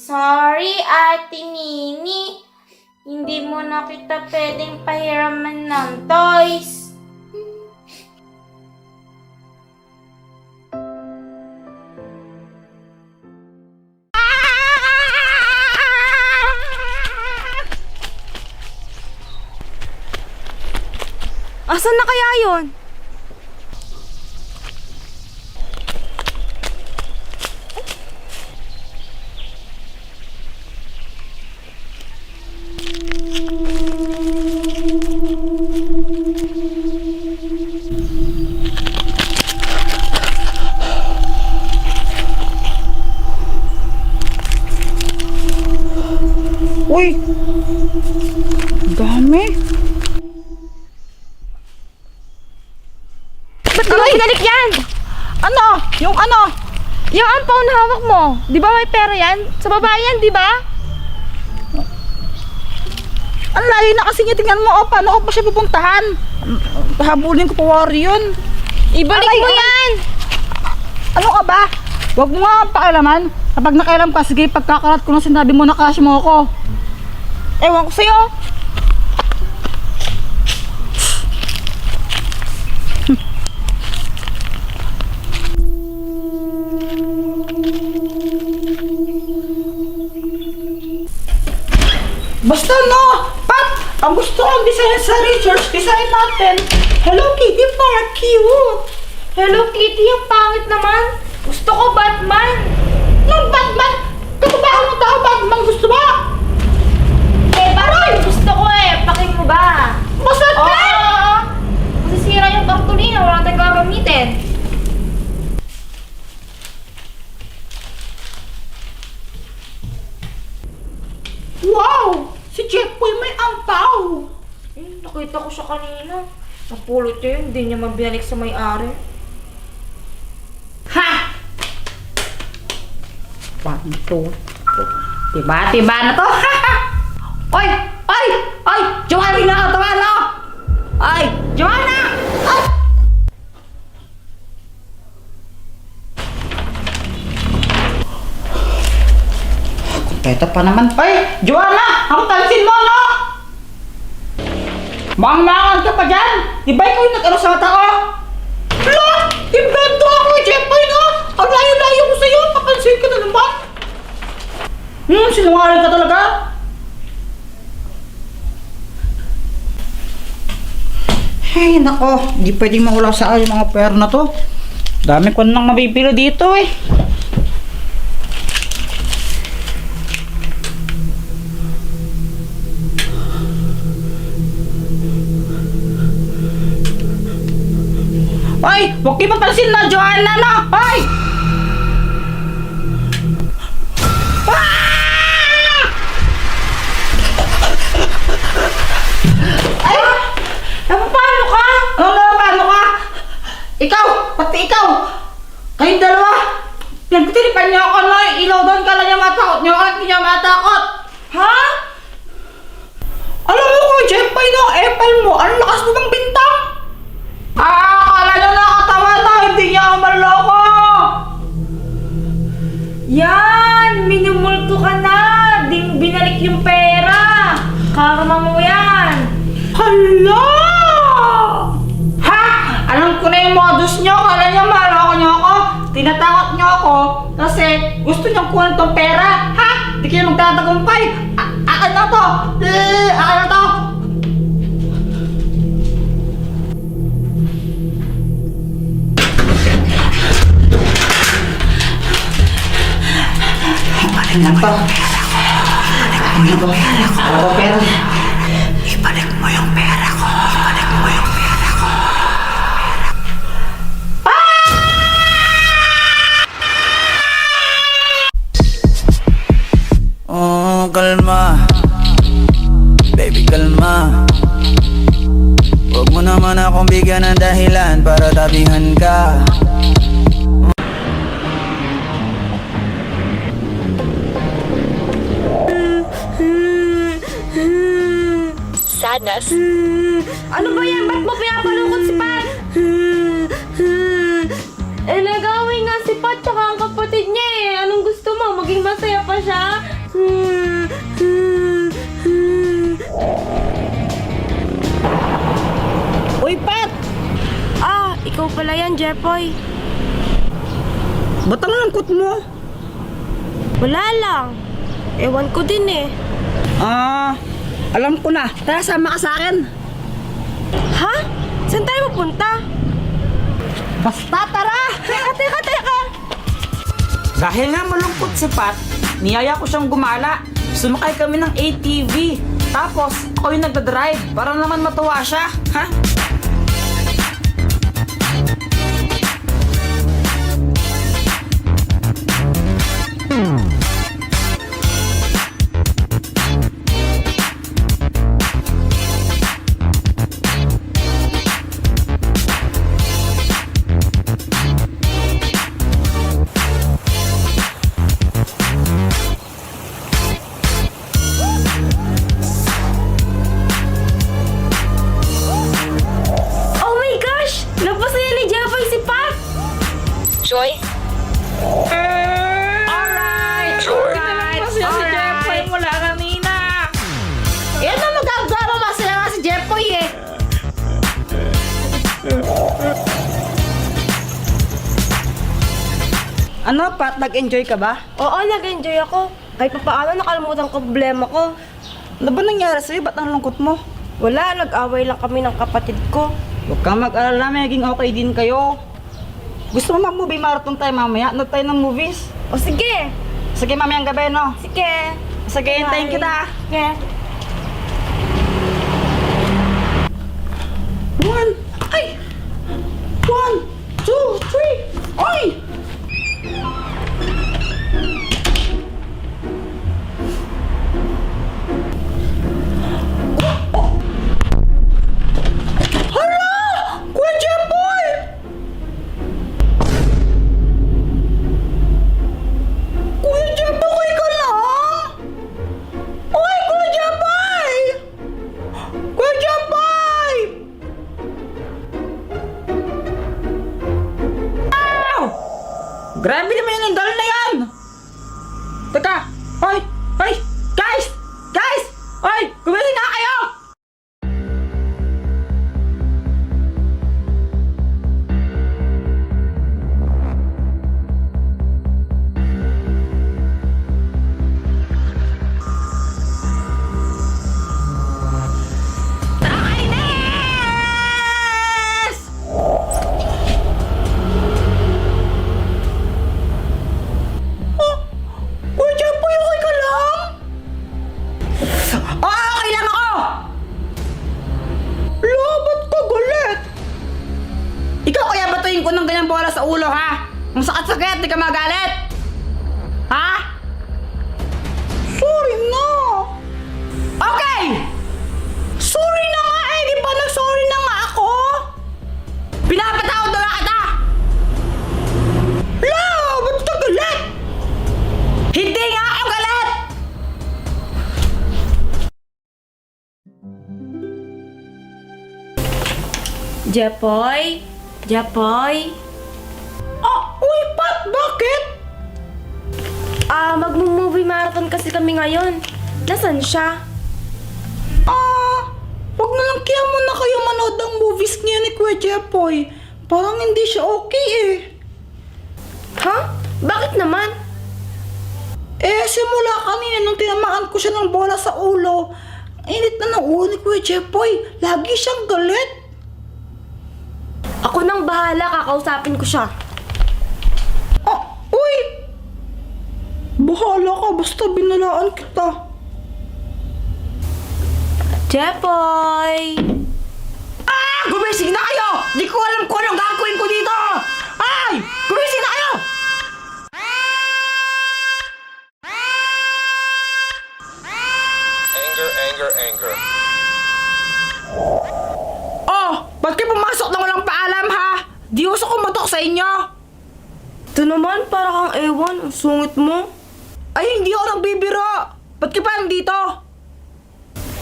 Sorry, Ate Nini. Hindi mo na kita pwedeng pahiraman ng toys. Asan na kaya yun? Uy! Dami! Ba't mo binalik yan? Ano? Yung ano? Yung ampaw na hawak mo. Di ba may pera yan? Sa babae yan, di ba? Ang layo na kasi niya. Tingnan mo, paano ko pa siya pupuntahan? Habulin ko pa wari yun. Ibalik Aray, mo aray. yan! Ano ka ba? Huwag mo nga pakialaman. Kapag nakailam ka, sige, pagkakalat ko na sinabi mo na crush mo ako. Ewan ko sa'yo. Basta no, Pat, ang gusto kong design sa Richards, design natin. Hello Kitty, para cute. Hello, Kitty. Ang pangit naman. Gusto ko Batman. Nung Batman, katubahan mo tao, Batman gusto mo? Eh, Batman gusto ko eh. Pakin mo ba? Masad Oo. ka! Masisira yung kartulina. Wala tayong gagamitin. Wow! Si Jeffoy may ampaw! Nakita ko siya kanina. Napulot niya yun. Hindi niya mabinalik sa may-ari. Ha! Paano to? Tiba-tiba na to! Oy! Oy! Oy! Joanna! Nakatawa na! Oy! Joanna! Oy! Kumpleto pa naman. Oy! Joanna! Ang tansin mo, no? Mangangan ka pa dyan! Di ba ikaw yung nag-ano sa tao? Hala! Invento ako, Jeffoy, no? Ang layo-layo ko sa'yo. Papansin ka na naman. Sinungaling ka talaga. Ay, nako. Di pwedeng mawala sa akin yung mga pera na to. Dami ko nang mabibili dito, eh. Ay! Huwag kayo mapansin na, Joanna, na! Ay! Ah! Ay! Paano ka? Paano ka? Ikaw! Pati ikaw! Kayong dalawa! Pinagtiripan niyo ako, no? Ilaw doon ka lang niya matakot niyo at hindi niya matakot! Ha? Alam mo ko, Jeffoy, no? Epal mo! Ang lakas mo bang bintang? Akala niyo nakatawa na! Hindi niya ako maloko! Yan! Minumulto ka na! Di binalik yung pera! Karma mo yan! Hala! Ha? Alam ko na yung modus nyo. Kala nyo maloko nyo ako. Tinatakot nyo ako kasi gusto nyo kuha tong pera. Ha? Di kayo magtatagumpay. Akin na to. Akin na to. Akin na to. Akin na to. Ako pera. Ibalik mo yung pera ko. Ibalik mo yung pera ko. Oh, kalma. Baby, kalma. Huwag mo naman akong bigyan ng dahilan para tabihan ka. Sadness. Ano ba yan? Ba't mo pinapalungkot si Pat? Eh, nagawin nga si Pat tsaka ang kapatid niya eh. Anong gusto mo? Maging masaya pa siya? pala yan, Jepoy. Ba't ang lungkot mo? Wala lang. Ewan ko din eh. Alam ko na. Tara, sama ka sa akin. Ha? Saan tayo pupunta? Basta tara! Teka. Dahil nga malungkot si Pat, niyaya ko siyang gumala. Sumakay kami ng ATV. Tapos, ako yung nagdadrive para naman matuwa siya. Ha? Oh my gosh! Napasaya ni Jepoy si Pat! Joy? Alright! Masaya si Jepoy mula kanina. Yan na magagawa, masaya nga si Jepoy eh. Ano, Pat? Nag-enjoy ka ba? Oo, nag-enjoy ako. Kahit pa paano nakalimutan ko problema ko. Ano ba nangyari sa'yo? Ba't ang lungkot mo? Wala, nag-away lang kami ng kapatid ko. Huwag kang mag-alala, maging okay din kayo. Gusto mo mag-movie marathon tayo mamaya? Nood tayo ng movies? O sige! Sige, mamayang gabi, no? Sige! Sige, hintayin kita. Sige. One, 2, 3, oy! Hala! Kuya Jepoy! Kuya Jepoy ka lang? Oy, Kuya Jepoy! Kuya Jepoy! Grabe naman yung lindol na yan! Teka! Hoy! Hoy! Guys! Guys! Hoy! Gumili na kayo! Nakainis! Kuya Jepoy, okay ka lang? Okay lang ako! Lo, ba't ka galit? Ikaw kaya batuin ko ng ganyang bola sa ulo, ha? Kung sakit-sakit, di ka magalit? Ha? Sorry na! Okay! Sorry na nga eh! Di ba nag-sorry na nga ako? Pinapatawad na lang kita! Lo, ba't ka galit? Hindi nga ako galit! Jepoy? Jepoy? Uy, Pat, bakit? Mag-movie marathon kasi kami ngayon. Nasaan siya? Wag na lang kaya muna kayo manood ng movies niya ni Kuya Jepoy. Parang hindi siya okay eh. Ha? Bakit naman? Simula kanina nung tinamaan ko siya ng bola sa ulo, init na ng ulo ni Kuya Jepoy. Lagi siyang galit. Ako nang bahala, kakausapin ko siya. Uy! Bahala ka, basta binalaan kita. Jepoy! Gumising na kayo! Di ko alam kung anong gagawin ko dito! Ay! Gumising na kayo! Anger. Ba't kayo pumasok na walang paalam, ha? Di uso kumatok sa inyo. Ito naman, para kang ewan. Ang sungit mo. Ay, hindi ako nagbibiro. Ba't ka pa nandito?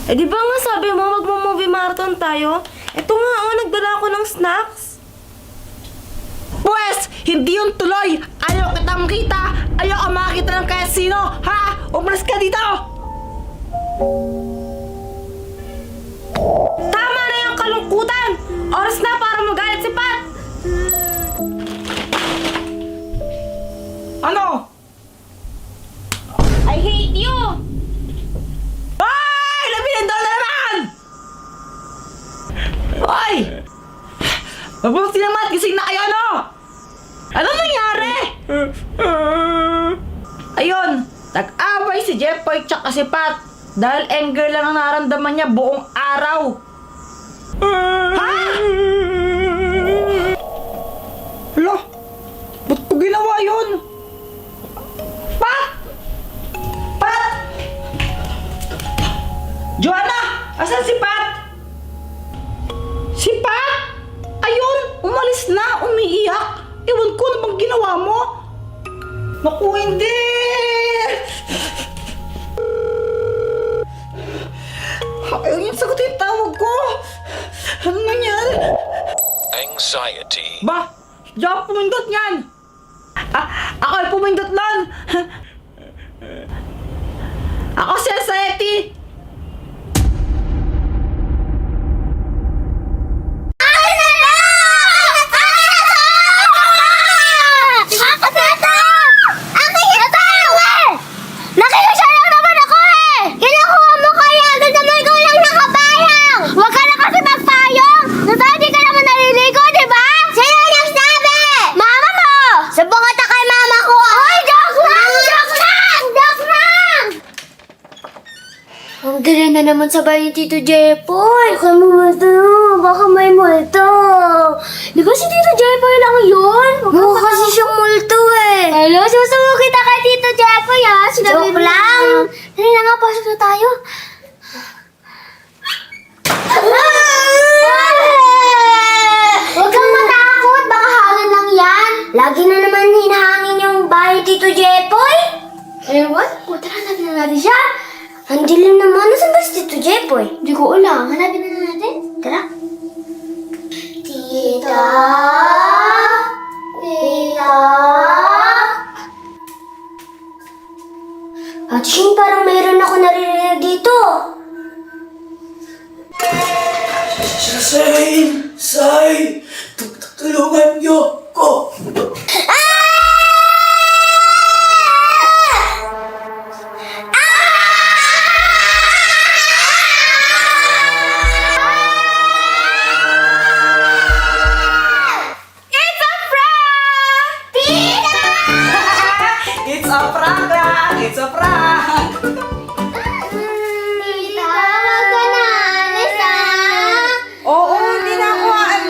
Eh di ba nga sabi mo, magmo-movie marathon tayo? Ito nga, nagdala ako ng snacks. Pwes, hindi yun tuloy. Ayaw kita makita. Ayaw ka makakita ng kaya sino, ha? Umalis ka dito. Tama na yung kalungkutan! Oras na para magalit si Pat! Ano? I hate you! Ay! Labindol na naman! Ay! Mabuti naman, gising na kayo, ano? Ano nangyari? Ayun, nag-away si Jeffoy tsaka si Pat dahil anger lang ang naramdaman niya buong araw. Ha? Hala, ba't ko ginawa yun? Pat! Pat! Joanna, asan si Pat? Si Pat? Ayun, umalis na, umiiyak. Ewan ko, ano bang ginawa mo? Naku, hindi! Ayaw niya sagutin yung tawag ko. Ano nangyari? Anxiety. Ba, di ako pumindot niyan. Ako ay pumindot nun. Ako si Anxiety. Nakikisya lang naman ako eh! Kinukuha mo kaya agad naman ikaw lang nakapayang! Huwag ka na kasi magpayong! Nasaan di ka naman naliligo, di ba? Sino nagsabi? Mama mo! Sabong ka kay mama ko! Ay, joke lang! Joke lang! Joke lang! Ang dali na naman sa bahay ni Tito Jepoy. Baka may multo. Baka may multo. Di ba si Tito Jepoy lang yun? Mukha kasi siyang multo eh. Hello, susumo kita kay Tito Jepoy ha. Joke lang. Dali na nga, pasok na tayo. Huwag kang matakot. Baka hangin lang yan. Lagi na naman hinahangin yung bahay ni Tito Jepoy. Ewan, tara, hanapin na natin siya. Ang dilim naman. Nasaan ba si Tito Jepoy? Hindi ko alam. Hanapin na natin. Tara. Tita! Tita! Atching, parang mayroon ako naririnig dito. Say, tulungan nyo!